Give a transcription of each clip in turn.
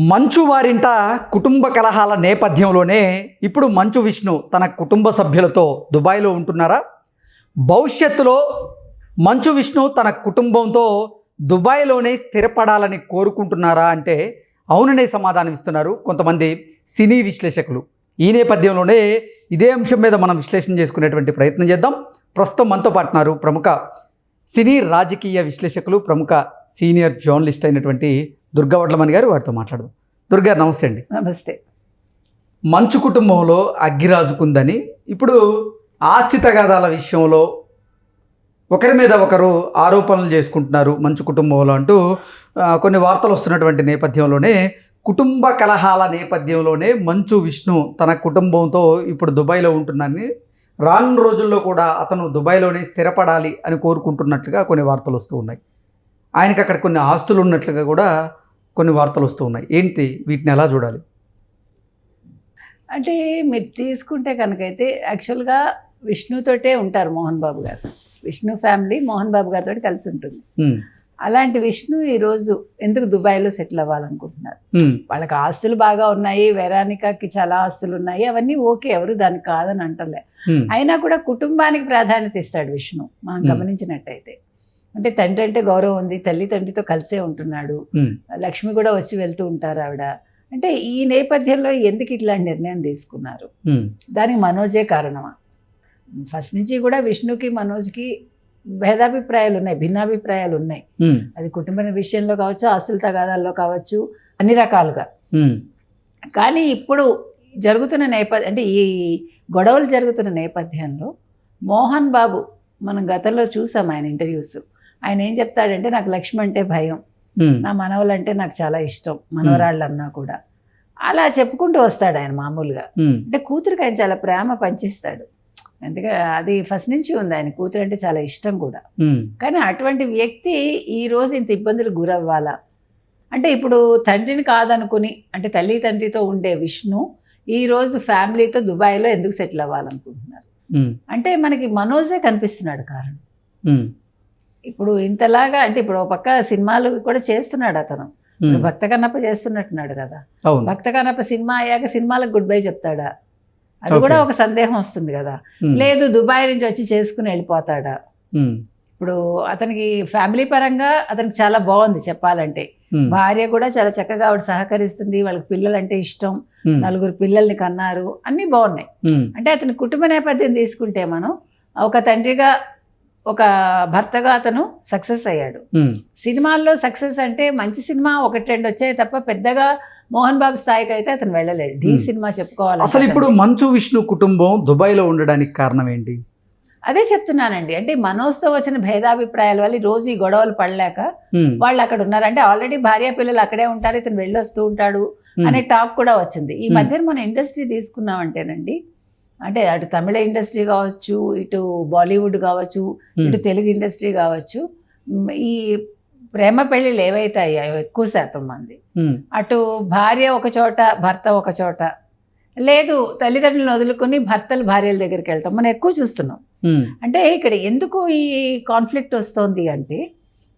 మంచు వారింట కుటుంబ కలహాల నేపథ్యంలోనే ఇప్పుడు మంచు విష్ణు తన కుటుంబ సభ్యులతో దుబాయ్లో ఉంటున్నారా? భవిష్యత్తులో మంచు విష్ణు తన కుటుంబంతో దుబాయ్లోనే స్థిరపడాలని కోరుకుంటున్నారా అంటే అవుననే సమాధానం ఇస్తున్నారు కొంతమంది సినీ విశ్లేషకులు. ఈ నేపథ్యంలోనే ఇదే అంశం మీద మనం విశ్లేషణ చేసుకునేటువంటి ప్రయత్నం చేద్దాం. ప్రస్తుతం మనతో పాటున్నారు ప్రముఖ సినీ రాజకీయ విశ్లేషకులు, ప్రముఖ సీనియర్ జర్నలిస్ట్ అయినటువంటి దుర్గా వడ్లమణి గారు. వారితో మాట్లాడదాం. దుర్గా, నమస్తే అండి. నమస్తే. మంచు కుటుంబంలో అగ్గిరాజుకుందని ఇప్పుడు ఆస్తి తగాదాల విషయంలో ఒకరి మీద ఒకరు ఆరోపణలు చేసుకుంటున్నారు మంచు కుటుంబంలో అంటూ కొన్ని వార్తలు వస్తున్నటువంటి నేపథ్యంలోనే, కుటుంబ కలహాల నేపథ్యంలోనే మంచు విష్ణు తన కుటుంబంతో ఇప్పుడు దుబాయ్లో ఉంటున్నారని, రానున్న రోజుల్లో కూడా అతను దుబాయ్లోనే స్థిరపడాలి అని కోరుకుంటున్నట్లుగా కొన్ని వార్తలు వస్తూ ఉన్నాయి. ఆయనకి అక్కడ కొన్ని ఆస్తులు ఉన్నట్లుగా కూడా కొన్ని వార్తలు వస్తూ ఉన్నాయి. ఏంటి, వీటిని ఎలా చూడాలి? అంటే మీరు తీసుకుంటే కనుకైతే యాక్చువల్గా విష్ణుతోటే ఉంటారు మోహన్ బాబు గారు. విష్ణు ఫ్యామిలీ మోహన్ బాబు గారితో కలిసి ఉంటుంది. అలాంటి విష్ణు ఈరోజు ఎందుకు దుబాయ్లో సెటిల్ అవ్వాలనుకుంటున్నారు? వాళ్ళకి ఆస్తులు బాగా ఉన్నాయి, వెరానికాకి చాలా ఆస్తులు ఉన్నాయి, అవన్నీ ఓకే, ఎవరు దానికి కాదని అంటలే. అయినా కూడా కుటుంబానికి ప్రాధాన్యత ఇస్తాడు విష్ణు. మనం గమనించినట్టయితే, అంటే తండ్రి అంటే గౌరవం ఉంది, తల్లి తండ్రితో కలిసే ఉంటున్నాడు, లక్ష్మి కూడా వచ్చి వెళ్తూ ఉంటారు ఆవిడ. అంటే ఈ నేపథ్యంలో ఎందుకు ఇట్లాంటి నిర్ణయం తీసుకున్నారు? దానికి మనోజే కారణమా? ఫస్ట్ నుంచి కూడా విష్ణుకి మనోజ్కి భేదాభిప్రాయాలు ఉన్నాయి, భిన్నాభిప్రాయాలు ఉన్నాయి. అది కుటుంబ విషయంలో కావచ్చు, ఆస్తుల తగాదాల్లో కావచ్చు, అన్ని రకాలుగా. కానీ ఇప్పుడు జరుగుతున్న అంటే ఈ గొడవలు జరుగుతున్న నేపథ్యంలో మోహన్ బాబు, మనం గతంలో చూసాం ఆయన ఇంటర్వ్యూస్, ఆయన ఏం చెప్తాడంటే, నాకు లక్ష్మి అంటే భయం, నా మనవలంటే నాకు చాలా ఇష్టం, మనవరాళ్ళు అన్నా కూడా అలా చెప్పుకుంటూ వస్తాడు ఆయన మామూలుగా. అంటే కూతురికి ఆయన చాలా ప్రేమ పంచిస్తాడు, అందుకే అది ఫస్ట్ నుంచి ఉంది, ఆయన కూతురు అంటే చాలా ఇష్టం కూడా. కానీ అటువంటి వ్యక్తి ఈ రోజు ఇంత ఇబ్బందులు గురవ్వాలా? అంటే ఇప్పుడు తండ్రిని కాదనుకుని, అంటే తల్లి తండ్రితో ఉండే విష్ణు ఈ రోజు ఫ్యామిలీతో దుబాయ్లో ఎందుకు సెటిల్ అవ్వాలనుకుంటున్నారు? అంటే మనకి మనోజే కనిపిస్తున్నాడు కారణం. ఇప్పుడు ఇంతలాగా, అంటే ఇప్పుడు ఒక పక్క సినిమాలు కూడా చేస్తున్నాడు అతను. భక్త కన్నప్ప చేస్తున్నట్టున్నాడు కదా. భక్త కన్నప్ప సినిమా అయ్యాక సినిమాలకు గుడ్ బై చెప్తాడా? అది కూడా ఒక సందేహం వస్తుంది కదా. లేదు దుబాయ్ నుంచి వచ్చి చేసుకుని వెళ్ళిపోతాడా? ఇప్పుడు అతనికి ఫ్యామిలీ పరంగా అతనికి చాలా బాగుంది చెప్పాలంటే. భార్య కూడా చాలా చక్కగా ఆవిడ సహకరిస్తుంది, వాళ్ళకి పిల్లలంటే ఇష్టం, 4 పిల్లల్ని కన్నారు, అన్నీ బాగున్నాయి. అంటే అతని కుటుంబ నేపథ్యం తీసుకుంటే మనం ఒక తండ్రిగా, ఒక భర్తగా అతను సక్సెస్ అయ్యాడు. సినిమాల్లో సక్సెస్ అంటే మంచి సినిమా 1-2 వచ్చాయి తప్ప పెద్దగా మోహన్ బాబు స్థాయికి అయితే అతను వెళ్ళలేడు. ఢీ సినిమా చెప్పుకోవాలి. అసలు ఇప్పుడు మంచు విష్ణు కుటుంబం దుబాయ్లో ఉండడానికి కారణం ఏంటి? అదే చెప్తున్నానండి. అంటే మనోజ్తో వచ్చిన భేదాభిప్రాయాల వల్ల రోజు ఈ గొడవలు పడలేక వాళ్ళు అక్కడ ఉన్నారు. అంటే ఆల్రెడీ భార్య పిల్లలు అక్కడే ఉంటారు, ఇతను వెళ్ళొస్తూ ఉంటాడు అనే టాక్ కూడా వచ్చింది. ఈ మధ్యన మన ఇండస్ట్రీ తీసుకున్నామంటేనండి, అంటే అటు తమిళ ఇండస్ట్రీ కావచ్చు, ఇటు బాలీవుడ్ కావచ్చు, ఇటు తెలుగు ఇండస్ట్రీ కావచ్చు, ఈ ప్రేమ పెళ్ళిళ్ళు ఏవైతే అయ్యాయో ఎక్కువ శాతం మంది అటు భార్య ఒక చోట, భర్త ఒక చోట, లేదు తల్లిదండ్రులను వదులుకొని భర్తలు భార్యల దగ్గరికి వెళ్తాం మనం ఎక్కువ చూస్తున్నాం. అంటే ఇక్కడ ఎందుకు ఈ కాన్ఫ్లిక్ట్ వస్తుంది అంటే,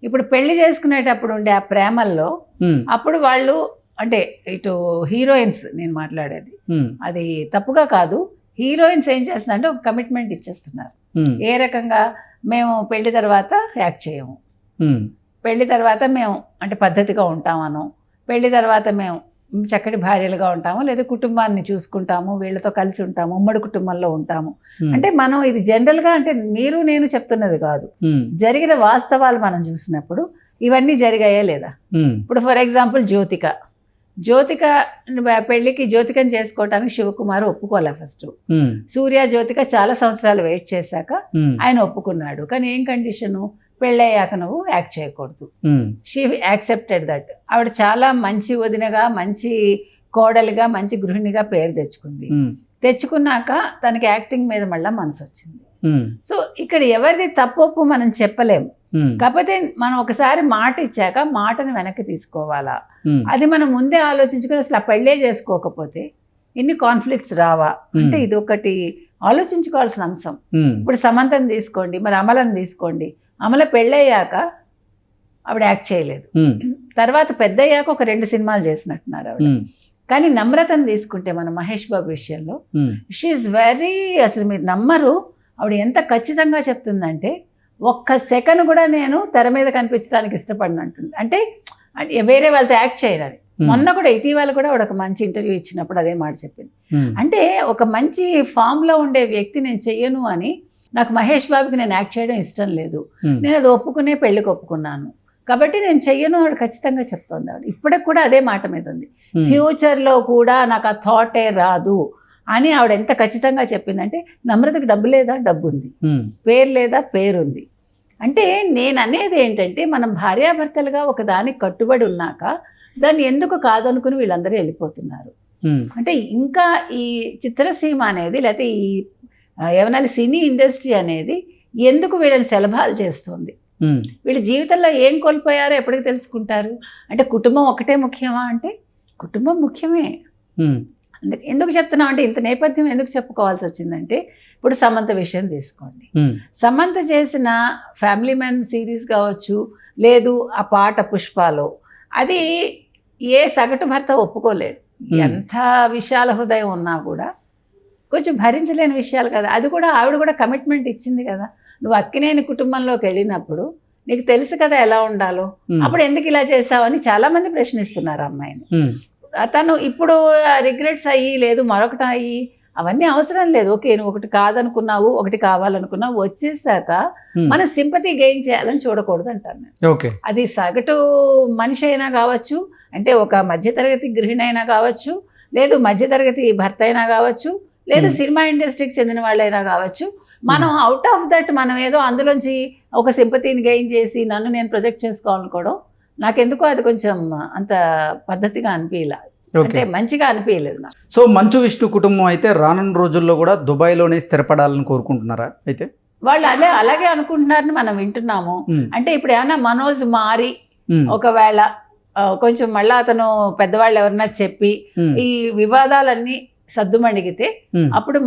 ఇప్పుడు పెళ్లి చేసుకునేటప్పుడు ఉండే ఆ ప్రేమల్లో అప్పుడు వాళ్ళు, అంటే ఇటు హీరోయిన్స్ నేను మాట్లాడేది, అది తప్పుగా కాదు, హీరోయిన్స్ ఏం చేస్తున్నారంటే ఒక కమిట్మెంట్ ఇచ్చేస్తున్నారు. ఏ రకంగా? మేము పెళ్లి తర్వాత యాక్ట్ చేయము, పెళ్లి తర్వాత మేము అంటే పద్ధతిగా ఉంటామను, పెళ్లి తర్వాత మేము చక్కటి భార్యలుగా ఉంటాము, లేదా కుటుంబాన్ని చూసుకుంటాము, వీళ్ళతో కలిసి ఉంటాము, ఉమ్మడి కుటుంబంలో ఉంటాము. అంటే మనం ఇది జనరల్గా, అంటే మీరు నేను చెప్తున్నది కాదు, జరిగిన వాస్తవాలు మనం చూసినప్పుడు ఇవన్నీ జరిగాయా లేదా? ఇప్పుడు ఫర్ ఎగ్జాంపుల్ జ్యోతిక పెళ్లికి, జ్యోతికని చేసుకోవటానికి శివకుమార్ ఒప్పుకోలే ఫస్ట్. సూర్య జ్యోతిక చాలా సంవత్సరాలు వెయిట్ చేశాక ఆయన ఒప్పుకున్నాడు. కానీ ఏం కండిషను? పెళ్ళయ్యాక నువ్వు యాక్ట్ చేయకూడదు. She accepted that. ఆవిడ చాలా మంచి వదినగా, మంచి కోడలిగా, మంచి గృహిణిగా పేరు తెచ్చుకున్నాక తనకి యాక్టింగ్ మీద మళ్ళీ మనసు వచ్చింది. సో ఇక్కడ ఎవరిది తప్పొప్పు మనం చెప్పలేము. కాకపోతే మనం ఒకసారి మాట ఇచ్చాక మాటను వెనక్కి తీసుకోవాలా? అది మనం ముందే ఆలోచించుకుని అసలు ఆ పెళ్ళే చేసుకోకపోతే ఇన్ని కాన్ఫ్లిక్ట్స్ రావా? అంటే ఇది ఒకటి ఆలోచించుకోవాల్సిన అంశం. ఇప్పుడు సమంతని తీసుకోండి, మరి అమలని తీసుకోండి. అమల పెళ్ళయ్యాక ఆవిడ యాక్ట్ చేయలేదు, తర్వాత పెద్ద అయ్యాక ఒక 2 సినిమాలు చేసినట్టున్నారు ఆవిడ. కానీ నమ్రతను తీసుకుంటే మన మహేష్ బాబు విషయంలో షీఈ్ వెరీ, అసలు మీరు నమ్మరు, ఆవిడ ఎంత ఖచ్చితంగా చెప్తుందంటే ఒక్క సెకండ్ కూడా నేను తెర మీద కనిపించడానికి ఇష్టపడిన అంటుంది. అంటే వేరే వాళ్ళతో యాక్ట్ చేయాలి. మొన్న కూడా ఇటీవల కూడా ఆవిడ ఒక మంచి ఇంటర్వ్యూ ఇచ్చినప్పుడు అదే మాట చెప్పింది. అంటే ఒక మంచి ఫామ్లో ఉండే వ్యక్తి నేను చెయ్యను అని, నాకు మహేష్ బాబుకి నేను యాక్ట్ చేయడం ఇష్టం లేదు, నేను అది ఒప్పుకునే పెళ్ళికి ఒప్పుకున్నాను కాబట్టి నేను చెయ్యను ఆవిడ ఖచ్చితంగా చెప్తోంది. ఆవిడ ఇప్పటికి కూడా అదే మాట మీద ఉంది. ఫ్యూచర్లో కూడా నాకు ఆ థాటే రాదు అని ఆవిడ ఎంత ఖచ్చితంగా చెప్పిందంటే, నమ్రతకు డబ్బు లేదా, డబ్బు ఉంది, పేరు లేదా, పేరుంది. అంటే నేను అనేది ఏంటంటే, మనం భార్యాభర్తలుగా ఒక దానికి కట్టుబడి ఉన్నాక దాన్ని ఎందుకు కాదనుకుని వీళ్ళందరూ వెళ్ళిపోతున్నారు. అంటే ఇంకా ఈ చిత్రసీమ అనేది, లేకపోతే ఈ ఏమన్నా సినీ ఇండస్ట్రీ అనేది ఎందుకు వీళ్ళని సెలభాలు చేస్తుంది? వీళ్ళ జీవితంలో ఏం కోల్పోయారో ఎప్పటికి తెలుసుకుంటారు? అంటే కుటుంబం ఒకటే ముఖ్యమా అంటే కుటుంబం ముఖ్యమే. ఎందుకు చెప్తున్నాం అంటే, ఇంత నేపథ్యం ఎందుకు చెప్పుకోవాల్సి వచ్చిందంటే, ఇప్పుడు సమంత విషయం తీసుకోండి. సమంత చేసిన ఫ్యామిలీ మ్యాన్ సిరీస్ కావచ్చు, లేదు ఆ పాట పుష్పాలో, అది ఏ సగటు భర్త ఒప్పుకోలేడు. ఎంత విశాల హృదయం ఉన్నా కూడా కొంచెం భరించలేని విషయాలు కదా. అది కూడా ఆవిడ కూడా కమిట్మెంట్ ఇచ్చింది కదా. నువ్వు అక్కినేని కుటుంబంలోకి వెళ్ళినప్పుడు నీకు తెలుసు కదా ఎలా ఉండాలో, అప్పుడు ఎందుకు ఇలా చేసావని చాలామంది ప్రశ్నిస్తున్నారు అమ్మాయిని. తను ఇప్పుడు రిగ్రెట్స్ అయ్యి, లేదు మరొకటి అయ్యి, అవన్నీ అవసరం లేదు. ఓకే, నువ్వు ఒకటి కాదనుకున్నావు, ఒకటి కావాలనుకున్నావు, వచ్చేసాక మన సింపతి గెయిన్ చేయాలని చూడకూడదు అంటాను నేను. అది సగటు మనిషి అయినా కావచ్చు, అంటే ఒక మధ్యతరగతి గృహిణి అయినా కావచ్చు, లేదు మధ్యతరగతి భర్త అయినా కావచ్చు, లేదు సినిమా ఇండస్ట్రీకి చెందిన వాళ్ళైనా కావచ్చు, మనం అవుట్ ఆఫ్ దట్ మనం ఏదో అందులోంచి ఒక సింపతిని గెయిన్ చేసి నన్ను నేను ప్రొజెక్ట్ చేసుకోవాలనుకోవడం నాకెందుకో అది కొంచెం అంత పద్ధతిగా అనిపించలే, అంటే మంచిగా అనిపించలేదు నాకు. సో మంచు విష్ణు కుటుంబం అయితే రానున్న రోజుల్లో కూడా దుబాయ్లోనే స్థిరపడాలని కోరుకుంటున్నారా? అయితే వాళ్ళు అలాగే అనుకుంటున్నారని మనం వింటున్నాము. అంటే ఇప్పుడు ఏమైనా మనోజ్ మారి ఒకవేళ కొంచెం మళ్ళీ అతను పెద్దవాళ్ళు ఎవరన్నా చెప్పి ఈ వివాదాలన్నీ సద్దుమణిగితే అప్పుడు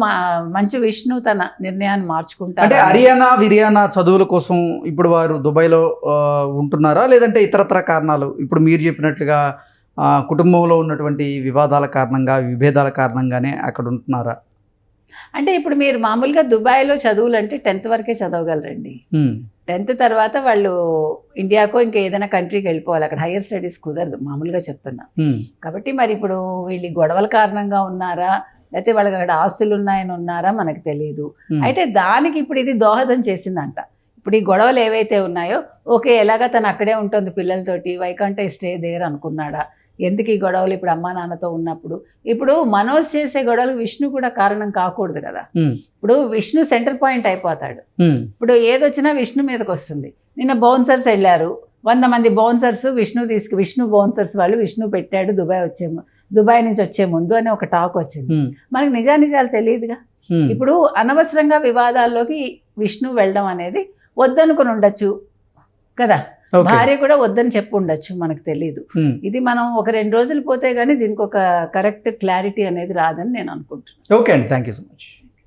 మంచు విష్ణు తన నిర్ణయాన్ని మార్చుకుంటారు. అంటే హర్యానా విర్యానా చదువుల కోసం ఇప్పుడు వారు దుబాయ్లో ఉంటున్నారా, లేదంటే ఇతరత్ర కారణాలు ఇప్పుడు మీరు చెప్పినట్లుగా కుటుంబంలో ఉన్నటువంటి వివాదాల కారణంగా, విభేదాల కారణంగానే అక్కడ ఉంటున్నారా? అంటే ఇప్పుడు మీరు మామూలుగా దుబాయ్లో చదువులు అంటే 10th వరకే చదవగలరండి. 10th తర్వాత వాళ్ళు ఇండియాకో ఇంకా ఏదైనా కంట్రీకి వెళ్ళిపోవాలి, అక్కడ హైయర్ స్టడీస్ కుదరదు మామూలుగా చెప్తున్నా. కాబట్టి మరి ఇప్పుడు వీళ్ళు గొడవల కారణంగా ఉన్నారా, లేకపోతే వాళ్ళకి అక్కడ ఆస్తులు ఉన్నాయని ఉన్నారా మనకు తెలియదు. అయితే దానికి ఇప్పుడు ఇది దోహదం చేసిందంట. ఇప్పుడు ఈ గొడవలు ఏవైతే ఉన్నాయో, ఓకే ఎలాగా తను అక్కడే ఉంటుంది పిల్లలతోటి, why can't I stay there అనుకున్నాడా, ఎందుకు ఈ గొడవలు ఇప్పుడు అమ్మా నాన్నతో ఉన్నప్పుడు? ఇప్పుడు మనోజ్ చేసే గొడవలు విష్ణు కూడా కారణం కాకూడదు కదా. ఇప్పుడు విష్ణు సెంటర్ పాయింట్ అయిపోతాడు. ఇప్పుడు ఏదొచ్చినా విష్ణు మీదకి వస్తుంది. నిన్న బౌన్సర్స్ వెళ్ళారు, 100 మంది బౌన్సర్స్ విష్ణు బౌన్సర్స్ వాళ్ళు విష్ణు పెట్టాడు దుబాయ్ నుంచి వచ్చే ముందు అని ఒక టాక్ వచ్చింది. మనకి నిజానిజాలు తెలియదుగా. ఇప్పుడు అనవసరంగా వివాదాల్లోకి విష్ణు వెళ్ళడం అనేది వద్దనుకుని ఉండొచ్చు కదా, భార్య కూడా వద్దని చెప్పు ఉండొచ్చు, మనకు తెలియదు. ఇది మనం ఒక 2 రోజులు పోతే గానీ దీనికి ఒక కరెక్ట్ క్లారిటీ అనేది రాదని నేను అనుకుంటున్నాను. ఓకే అండి, థ్యాంక్ యూ సో మచ్.